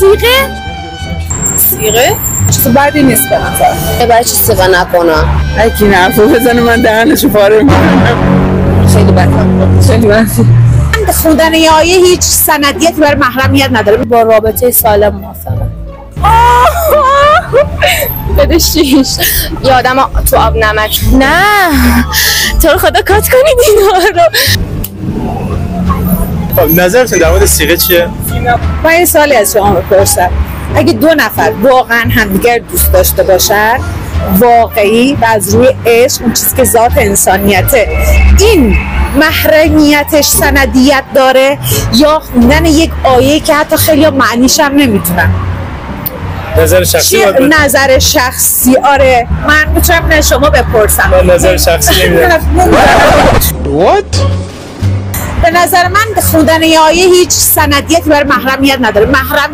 سیغه؟ چیز بدی نیست به نظر. برای چی سیغه نکنم؟ اگه این حرفو بزنه من دهنشو پاره میکنم. خیلی بده. خیلی بده. خوندن یه آیه هیچ سندیتی برای محرمیت نداره. با رابطه سالم موافقم. بده شیش. یه آدم تو آب نمک. نه تو رو خدا کات کنید اینا رو. خب نظرتون در مورد سیغه چیه؟ من یه سوالی از شما بپرسم. اگه دو نفر واقعا همدیگر دوست داشته باشن واقعی و از روی عشق اون چیزی که ذات انسانیته، این محرمیتش سندیت داره یا خوندن یک آیه که حتی خیلی معنیش هم نمیتونن؟ نظر شخصی نظر شخصی. آره من میتونم شما بپرسم. من نظر شخصی نمیدونم. به نظر من خوندن یه آیه هیچ سندیتی برای محرمیت نداره. محرم